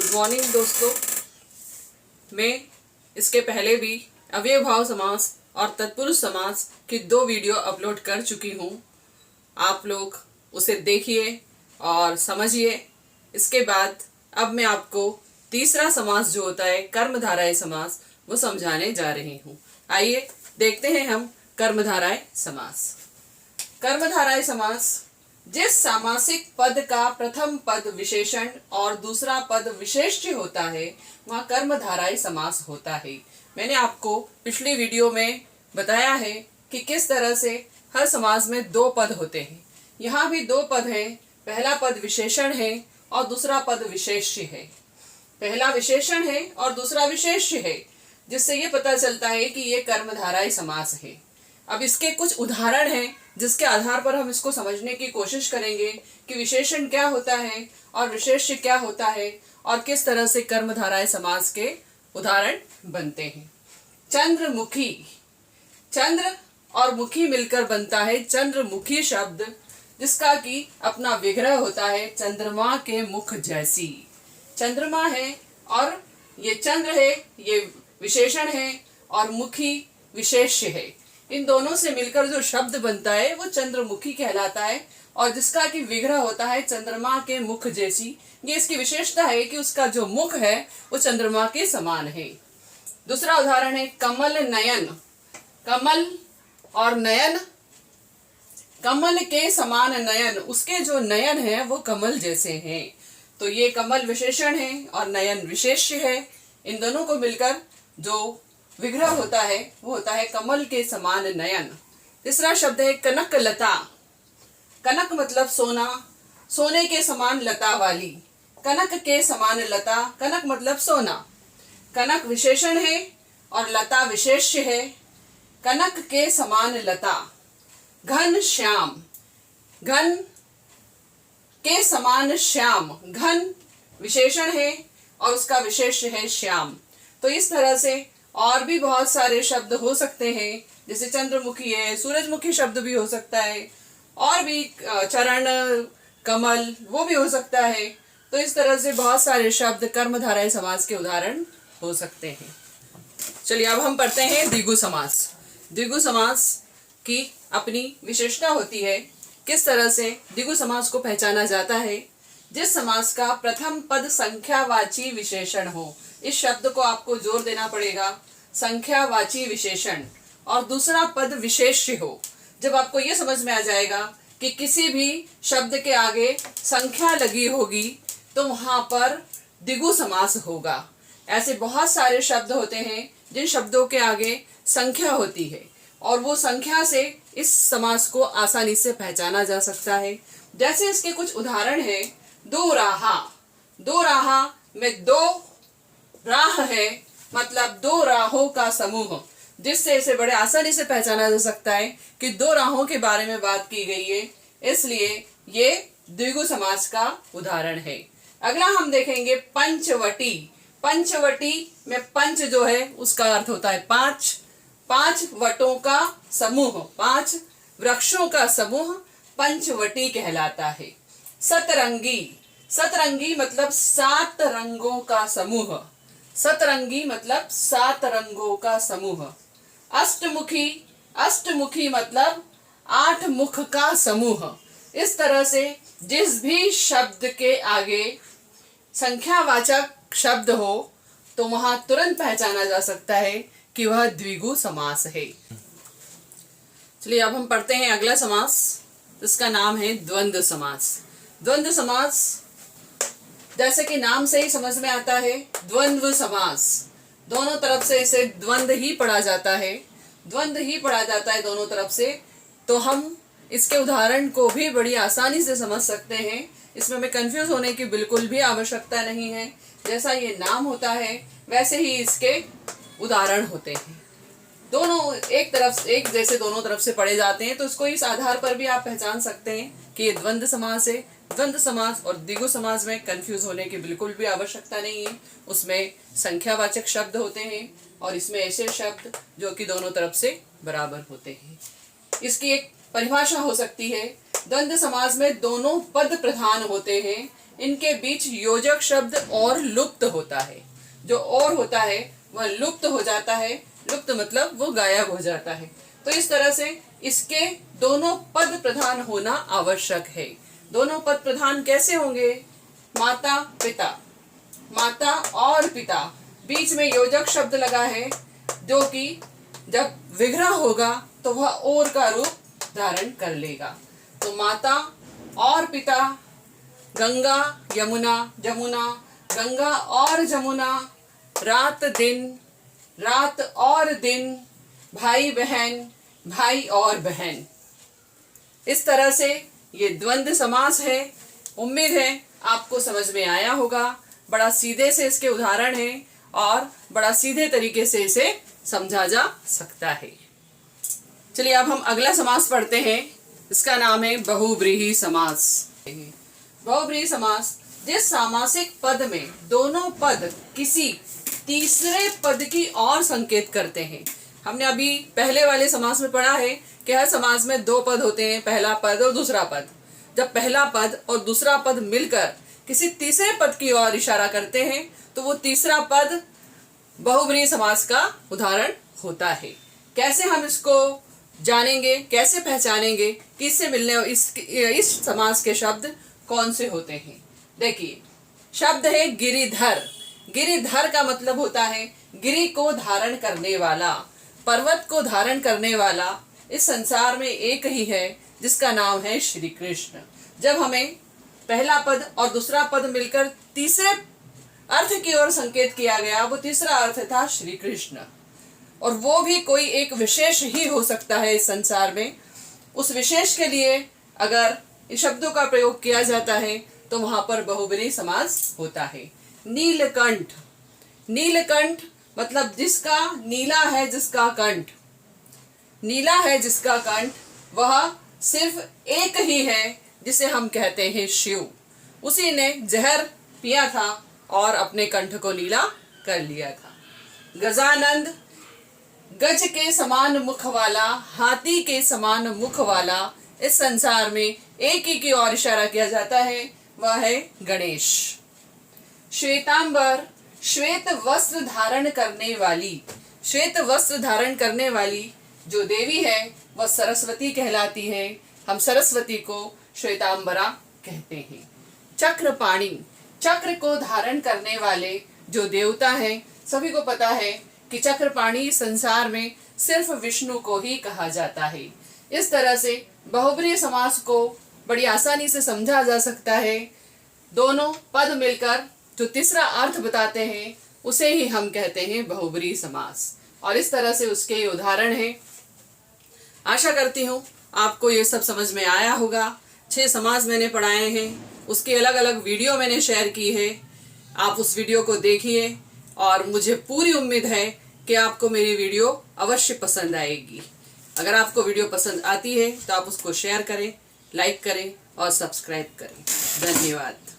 Good morning दोस्तों। मैं इसके पहले भी अव्ययभाव समास और तत्पुरुष समास की 2 वीडियो अपलोड कर चुकी हूँ। आप लोग उसे देखिए और समझिए। इसके बाद अब मैं आपको तीसरा समास जो होता है कर्मधारय समास वो समझाने जा रही हूँ। आइए देखते हैं हम कर्मधारय समास। कर्मधारय समास जिस सामासिक पद का प्रथम पद विशेषण और दूसरा पद विशेष्य होता है वह कर्मधारय समास होता है। मैंने आपको पिछली वीडियो में बताया है कि किस तरह से हर समास में 2 पद होते हैं। यहाँ भी 2 पद हैं। पहला पद विशेषण है और दूसरा पद विशेष्य है। पहला विशेषण है और दूसरा विशेष्य है, जिससे ये पता चलता है कि ये कर्मधारय समास है। अब इसके कुछ उदाहरण हैं जिसके आधार पर हम इसको समझने की कोशिश करेंगे कि विशेषण क्या होता है और विशेष्य क्या होता है और किस तरह से कर्मधारय समास के उदाहरण बनते हैं। चंद्रमुखी, चंद्र और मुखी मिलकर बनता है चंद्रमुखी शब्द, जिसका कि अपना विग्रह होता है चंद्रमा के मुख जैसी। चंद्रमा है और ये चंद्र है, ये विशेषण है और मुखी विशेष्य है। इन दोनों से मिलकर जो शब्द बनता है वो चंद्रमुखी कहलाता है और जिसका कि विग्रह होता है चंद्रमा के मुख जैसी। ये इसकी विशेषता है कि उसका जो मुख है वो चंद्रमा के समान है। दूसरा उदाहरण है कमल नयन। कमल और नयन, कमल के समान नयन, उसके जो नयन है वो कमल जैसे हैं। तो ये कमल विशेषण है और नयन विशेष्य है। इन दोनों को मिलकर जो विग्रह होता है वो होता है कमल के समान नयन। तीसरा शब्द है कनक लता। कनक मतलब सोना, सोने के समान लता वाली। कनक के समान लता, कनक मतलब सोना। कनक विशेषण है और लता विशेष्य है। कनक के समान लता। घन श्याम, घन के समान श्याम, घन विशेषण है और उसका विशेष्य है श्याम। तो इस तरह से और भी बहुत सारे शब्द हो सकते हैं, जैसे चंद्रमुखी है, सूरजमुखी शब्द भी हो सकता है और भी चरण, कमल वो भी हो सकता है। तो इस तरह से बहुत सारे शब्द कर्मधारय समास के उदाहरण हो सकते हैं। चलिए अब हम पढ़ते हैं द्विगु समास। द्विगु समास की अपनी विशेषता होती है। किस तरह से द्विगु समास को पहचाना जाता है? जिस समास का प्रथम पद संख्यावाची विशेषण हो। इस शब्द को आपको जोर देना पड़ेगा, संख्यावाची विशेषण, और दूसरा पद विशेष्य हो। जब आपको यह समझ में आ जाएगा कि किसी भी शब्द के आगे संख्या लगी होगी तो वहां पर द्विगु समास होगा। ऐसे बहुत सारे शब्द होते हैं जिन शब्दों के आगे संख्या होती है और वो संख्या से इस समास को आसानी से पहचाना जा सकता है। जैसे इसके कुछ उदाहरण है। दो राहा, दो राहा में 2 राह है, मतलब 2 राहों का समूह, जिससे इसे बड़े आसानी से पहचाना जा सकता है कि 2 राहों के बारे में बात की गई है, इसलिए ये द्विगु समास का उदाहरण है। अगला हम देखेंगे पंचवटी। पंचवटी में पंच जो है उसका अर्थ होता है 5। 5 वटों का समूह, 5 वृक्षों का समूह पंचवटी कहलाता है। सतरंगी, सतरंगी मतलब 7 रंगों का समूह। सतरंगी मतलब 7 रंगों का समूह। अष्टमुखी, अष्टमुखी मतलब 8 मुख का समूह। इस तरह से जिस भी शब्द के आगे संख्यावाचक शब्द हो तो वहां तुरंत पहचाना जा सकता है कि वह द्विगु समास है। चलिए अब हम पढ़ते हैं अगला समास, जिसका नाम है द्वंद्व समास। द्वंद्व समास जैसे कि नाम से ही समझ में आता है, द्वंद्व समास, दोनों तरफ से इसे द्वंद्व ही पढ़ा जाता है, द्वंद्व ही पढ़ा जाता है दोनों तरफ से। तो हम इसके उदाहरण को भी बड़ी आसानी से समझ सकते हैं। इसमें हमें कंफ्यूज होने की बिल्कुल भी आवश्यकता नहीं है। जैसा ये नाम होता है वैसे ही इसके उदाहरण होते हैं। दोनों एक जैसे दोनों तरफ से पढ़े जाते हैं, तो इसको इस आधार पर भी आप पहचान सकते हैं कि ये द्वंद्व समास है। द्वंद्व समास और द्विगु समास में कंफ्यूज होने की बिल्कुल भी आवश्यकता नहीं है। उसमें संख्यावाचक शब्द होते हैं और इसमें ऐसे शब्द जो कि दोनों तरफ से बराबर होते हैं। इसकी एक परिभाषा हो सकती है, द्वंद्व समास में दोनों पद प्रधान होते हैं। इनके बीच योजक शब्द और लुप्त होता है। जो और होता है वह लुप्त हो जाता है, लुप्त मतलब वो गायब हो जाता है। तो इस तरह से इसके दोनों पद प्रधान होना आवश्यक है। दोनों पद प्रधान कैसे होंगे? माता पिता, माता और पिता, बीच में योजक शब्द लगा है जो कि जब विग्रह होगा तो वह और का रूप धारण कर लेगा। तो माता और पिता, गंगा यमुना, जमुना, गंगा और जमुना, रात दिन, रात और दिन, भाई बहन, भाई और बहन। इस तरह से ये द्वंद्व समास है। उम्मीद है आपको समझ में आया होगा। बड़ा सीधे से इसके उदाहरण हैं और बड़ा सीधे तरीके से इसे समझा जा सकता है। चलिए अब हम अगला समास पढ़ते हैं। इसका नाम है बहुव्रीहि समास। बहुव्रीहि समास जिस सामासिक पद में दोनों पद किसी तीसरे पद की ओर संकेत करते हैं। हमने अभी पहले वाले समास में पढ़ा है कि हर समास में दो पद होते हैं, पहला पद और दूसरा पद। जब पहला पद और दूसरा पद मिलकर किसी तीसरे पद की ओर इशारा करते हैं तो वो तीसरा पद बहुव्रीहि समास का उदाहरण होता है। कैसे हम इसको जानेंगे, कैसे पहचानेंगे कि इससे मिलने इस समास के शब्द कौन से होते हैं? देखिए, शब्द है गिरिधर। गिरिधर का मतलब होता है गिरि को धारण करने वाला, पर्वत को धारण करने वाला। इस संसार में एक ही है जिसका नाम है श्री कृष्ण। जब हमें पहला पद और दूसरा पद मिलकर तीसरे अर्थ की ओर संकेत किया गया, वो तीसरा अर्थ था श्री कृष्ण, और वो भी कोई एक विशेष ही हो सकता है इस संसार में। उस विशेष के लिए अगर इस शब्दों का प्रयोग किया जाता है तो वहां पर बहुव्रीहि समास होता है। नीलकंठ, नीलकंठ मतलब जिसका नीला है, जिसका कंठ नीला है, जिसका कंठ, वह सिर्फ एक ही है जिसे हम कहते हैं शिव। उसी ने जहर पिया था और अपने कंठ को नीला कर लिया था। गजानंद, गज के समान मुख वाला, हाथी के समान मुख वाला। इस संसार में एक ही की ओर इशारा किया जाता है, वह है गणेश। श्वेतांबर, श्वेत वस्त्र धारण करने वाली, श्वेत वस्त्र धारण करने वाली जो देवी है वह सरस्वती कहलाती है। हम सरस्वती को श्वेतांबरा कहते हैं। चक्रपाणि, चक्र को धारण करने वाले जो देवता हैं, सभी को पता है कि चक्रपाणि संसार में सिर्फ विष्णु को ही कहा जाता है। इस तरह से बहुव्रीहि समास को बड़ी आसानी से समझा जा सकता है। दोनों पद मिलकर जो तीसरा अर्थ बताते हैं उसे ही हम कहते हैं बहुव्रीहि समास, और इस तरह से उसके उदाहरण हैं। आशा करती हूँ आपको ये सब समझ में आया होगा। 6 समास मैंने पढ़ाए हैं, उसके अलग अलग वीडियो मैंने शेयर की है। आप उस वीडियो को देखिए और मुझे पूरी उम्मीद है कि आपको मेरी वीडियो अवश्य पसंद आएगी। अगर आपको वीडियो पसंद आती है तो आप उसको शेयर करें, लाइक करें और सब्सक्राइब करें। धन्यवाद।